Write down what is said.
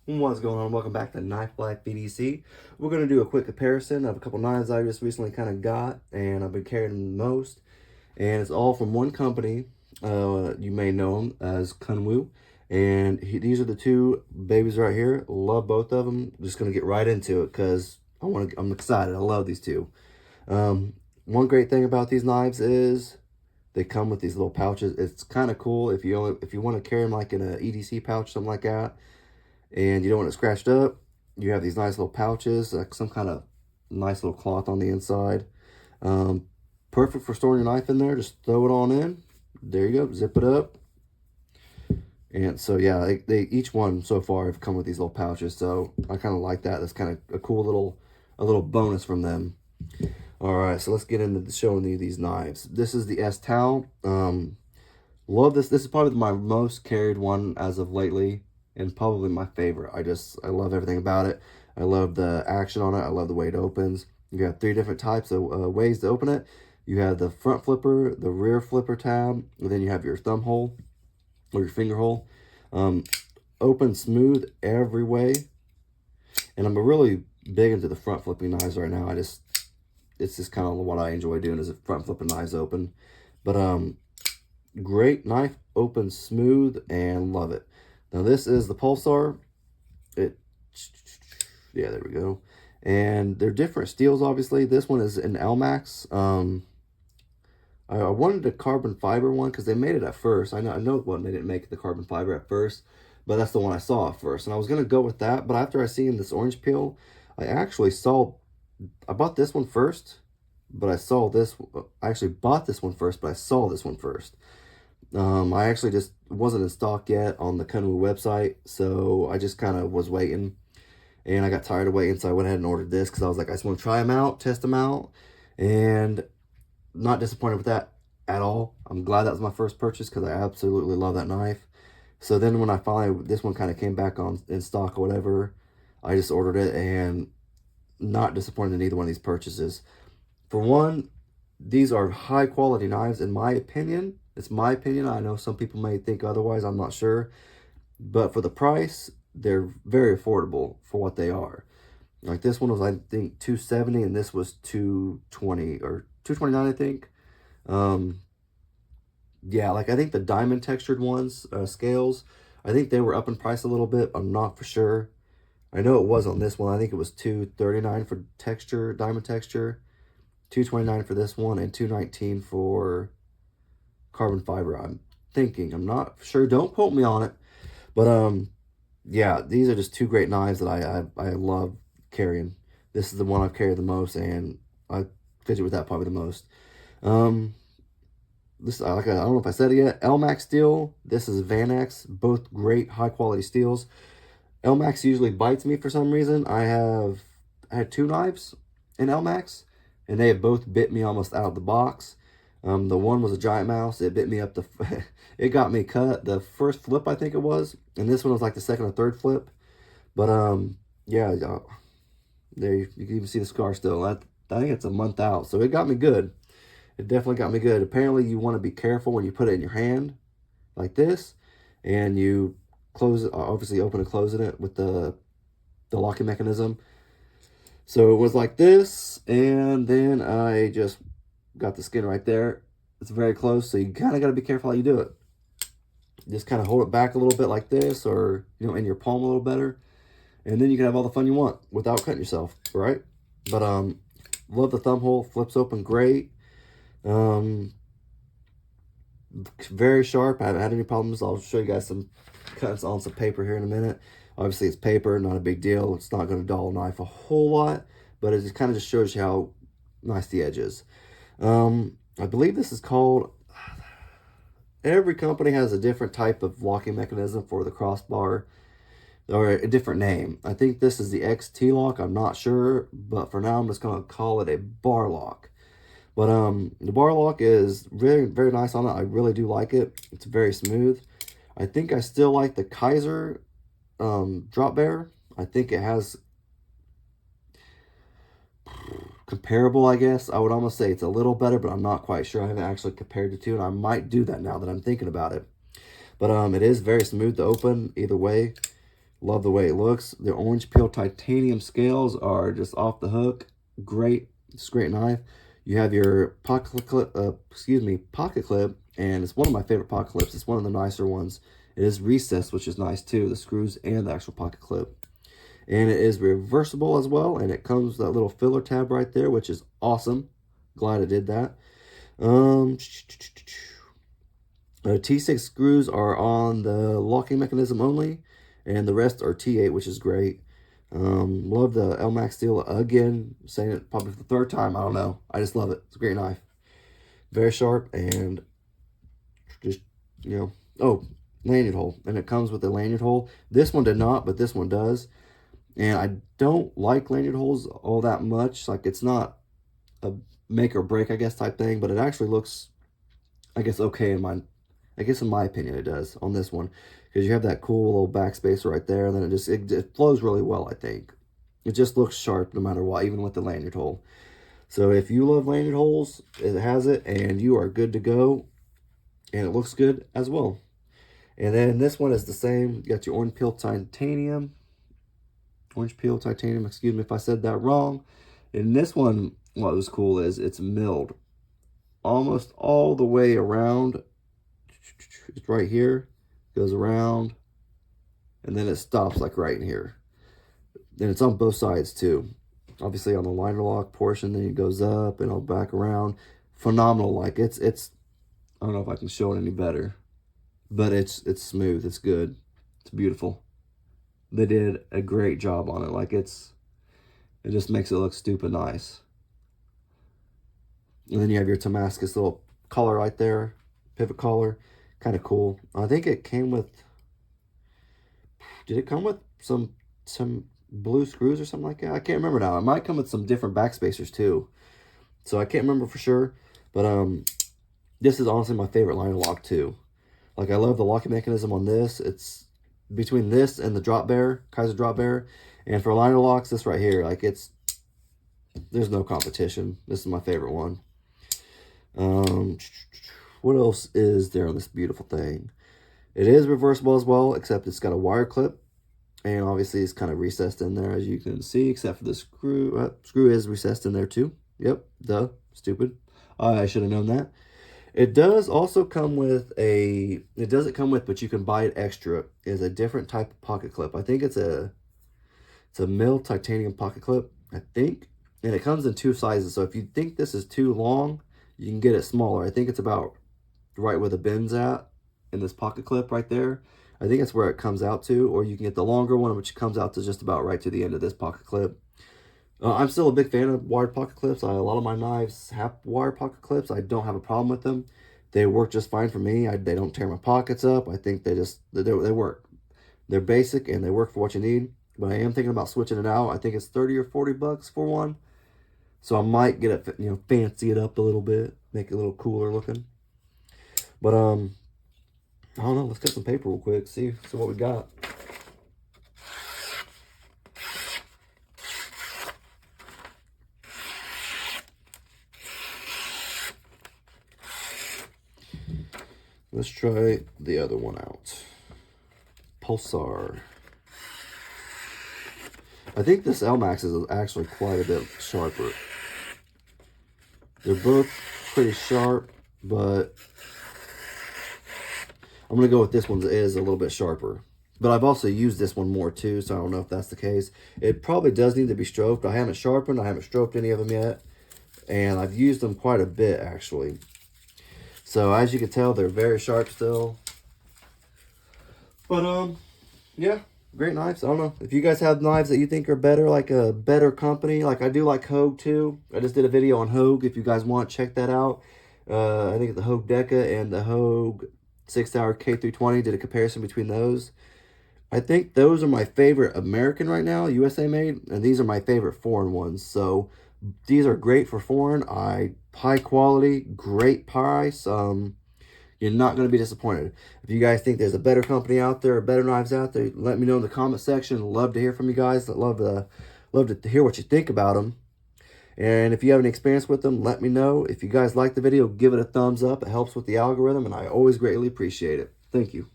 What's going on? Welcome back to Knife Black BDC. We're going to do a quick comparison of a couple knives I just recently kind of got and I've been carrying the most. And it's all from one company. You may know them as Kunwu. And these are the two babies right here. Love both of them. Just going to get right into it because I'm excited. I love these two. One great thing about these knives is they come with these little pouches. It's kind of cool if you want to carry them like in an EDC pouch, something like that, and you don't want it scratched up. You have these nice little pouches, like some kind of nice little cloth on the inside. Um, Perfect for storing your knife in there. Just throw it on in. There you go. Zip it up. And so yeah, they each one so far have come with these little pouches. So I kind of like that. That's kind of a cool little bonus from them. All right, so let's get into showing you these knives. This is the S Tau. Love this. This is probably my most carried one as of lately, and probably my favorite. I love everything about it. I love the action on it. I love the way it opens. You have three different types of ways to open it. You have the front flipper, the rear flipper tab, and then you have your thumb hole or your finger hole. Open smooth every way. And I'm really big into the front flipping knives right now. It's just kind of what I enjoy doing is front flipping knives open. But great knife, opens smooth, and love it. Now this is the pulsar. Yeah, there we go. And they're different steels, obviously. This one is an Elmax. I wanted the carbon fiber one because they made it at first. I know what they didn't make the carbon fiber at first, but that's the one I saw at first. And I was gonna go with that, but after I seen this orange peel, I bought this one first, but I actually bought this one first, but I saw this one first. I actually just wasn't in stock yet on the Kunwu website, so I just kind of was waiting, and I got tired of waiting, so I went ahead and ordered this because I was like, I just want to try them out, test them out, and not disappointed with that at all. I'm glad that was my first purchase because I absolutely love that knife. So then when this one kind of came back on in stock or whatever, I just ordered it and not disappointed in either one of these purchases. For one, these are high quality knives in my opinion. It's my opinion. I know some people may think otherwise. I'm not sure. But for the price, they're very affordable for what they are. Like this one was, I think, $270 and this was $220 or $229, I think. Yeah, like I think the diamond textured ones, scales, I think they were up in price a little bit. I'm not for sure. I know it was on this one. I think it was $239 for texture, diamond texture, $229 for this one, and $219 for carbon fiber. I'm not sure. Don't quote me on it. But yeah, these are just two great knives that I love carrying. This is the one I've carried the most, and I fidget with that probably the most. Um, I don't know if I said it yet. Elmax steel. This is Vanax. Both great high quality steels. Elmax usually bites me for some reason. I had two knives in Elmax, and they have both bit me almost out of the box. The one was a giant mouse. It bit me up it got me cut the first flip, I think it was, and this one was like the second or third flip. But yeah, there you can even see the scar still. I think it's a month out, so it got me good. It definitely got me good. Apparently, you want to be careful when you put it in your hand, like this, and you close it. Obviously, open and closing it with the locking mechanism. So it was like this, and then I just got the skin right there. It's very close, so you kind of got to be careful how you do it. Just kind of hold it back a little bit like this, or in your palm a little better, and then you can have all the fun you want without cutting yourself, right? But love the thumb hole. Flips open great. Very sharp. I haven't had any problems. I'll show you guys some cuts on some paper here in a minute. Obviously, it's paper, not a big deal. It's not going to dull a knife a whole lot, but it just kind of just shows you how nice the edge is. I believe this is called, every company has a different type of locking mechanism for the crossbar, or a different name. I think this is the XT lock. I'm not sure, but for now I'm just going to call it a bar lock. But the bar lock is very, very nice on it. I really do like it. It's very smooth. I think I still like the Kaiser drop bear. I think it has comparable, I guess. I would almost say it's a little better, but I'm not quite sure. I haven't actually compared the two, and I might do that now that I'm thinking about it. But it is very smooth to open either way. Love the way it looks. The orange peel titanium scales are just off the hook. Great. It's a great knife. You have your pocket clip, pocket clip, and it's one of my favorite pocket clips. It's one of the nicer ones. It is recessed, which is nice too, the screws and the actual pocket clip. And it is reversible as well, and it comes with that little filler tab right there, which is awesome. Glad it did that. T6 screws are on the locking mechanism only, and the rest are T8, which is great. Love the LMAX steel again. Saying it probably for the third time. I don't know. I just love it. It's a great knife. Very sharp and just, you know. Oh, lanyard hole. And it comes with a lanyard hole. This one did not, but this one does. And I don't like lanyard holes all that much. Like, it's not a make or break, I guess, type thing. But it actually looks, I guess, okay in my opinion, it does on this one. Because you have that cool little backspacer right there, and then it flows really well, I think. It just looks sharp no matter what, even with the lanyard hole. So if you love lanyard holes, it has it, and you are good to go. And it looks good as well. And then this one is the same. You got your orange peel titanium. Orange peel titanium, excuse me if I said that wrong. And this one, what was cool is it's milled almost all the way around. It's right here. Goes around, and then it stops like right in here. And it's on both sides too. Obviously on the liner lock portion, then it goes up and all back around. Phenomenal. Like it's I don't know if I can show it any better, but it's smooth. It's good. It's beautiful. They did a great job on it. Like it just makes it look stupid nice. And then you have your Damascus little collar right there, pivot collar. Kind of cool. I think it came with, did it come with some blue screws or something like that? I can't remember now. It might come with some different backspacers too. So I can't remember for sure. But this is honestly my favorite liner lock too. Like, I love the locking mechanism on this. It's between this and the drop bear, Kaiser drop bear. And for liner locks, this right here, like there's no competition. This is my favorite one. What else is there on this beautiful thing? It is reversible as well, except it's got a wire clip. And obviously it's kind of recessed in there, as you can see, except for the screw. Screw is recessed in there too. Yep, duh, stupid. I should have known that. It does also come with it doesn't come with, but you can buy it extra, is a different type of pocket clip. I think it's a milled titanium pocket clip, I think. And it comes in 2 sizes. So if you think this is too long, you can get it smaller. I think it's about right where the bin's at in this pocket clip right there. I think that's where it comes out to, or you can get the longer one, which comes out to just about right to the end of this pocket clip. I'm still a big fan of wired pocket clips. A lot of my knives have wired pocket clips. I don't have a problem with them. They work just fine for me. They don't tear my pockets up. I think they work. They're basic and they work for what you need. But I am thinking about switching it out. I think it's 30 or 40 bucks for one. So I might get it, fancy it up a little bit, make it a little cooler looking. But, I don't know. Let's cut some paper real quick. See what we got. Let's try the other one out. Pulsar. I think this LMAX is actually quite a bit sharper. They're both pretty sharp, but I'm going to go with this one that is a little bit sharper. But I've also used this one more too, so I don't know if that's the case. It probably does need to be stroked. I haven't sharpened. I haven't stroked any of them yet. And I've used them quite a bit, actually. So as you can tell, they're very sharp still. But, yeah, great knives. I don't know. If you guys have knives that you think are better, like a better company, like I do like Hogue too. I just did a video on Hogue. If you guys want, check that out. I think the Hogue Deca and the Hogue 6-hour K320, did a comparison between those. I think those are my favorite American right now, USA made, and these are my favorite foreign ones. So these are great for foreign. High quality, great price. You're not going to be disappointed. If you guys think there's a better company out there, or better knives out there, let me know in the comment section. Love to hear from you guys. Love to hear what you think about them. And if you have any experience with them, let me know. If you guys like the video, give it a thumbs up. It helps with the algorithm, and I always greatly appreciate it. Thank you.